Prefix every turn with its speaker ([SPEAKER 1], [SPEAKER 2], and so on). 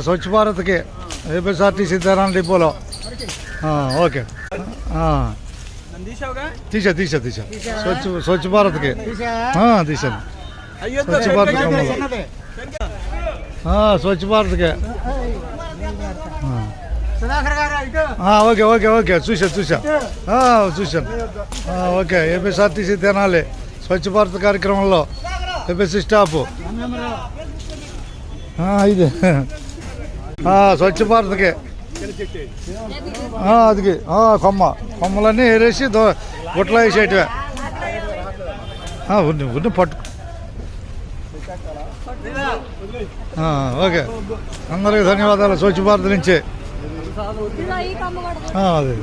[SPEAKER 1] స్వచ్ఛ భారత్కి ఏపీఎస్ఆర్టీసీ తెనాలి డిపోలో. ఓకే తీసా స్వచ్ఛ భారత్కి తీసాను. స్వచ్ఛ భారత్ స్వచ్ఛ భారత్కి. ఓకే చూశాను. ఓకే ఏపీఎస్ఆర్టీసీ తెనాలి స్వచ్ఛ భారత్ కార్యక్రమంలో ఏపీఎస్సీ స్టాఫ్ ఇది స్వచ్ఛ భారత్కి అది కొమ్మలన్నీ ఏరేసి గుట్ల వేసేటివే ఉన్ని పట్టు. ఓకే అందరికీ ధన్యవాదాలు స్వచ్ఛ భారత్ నుంచి. అదే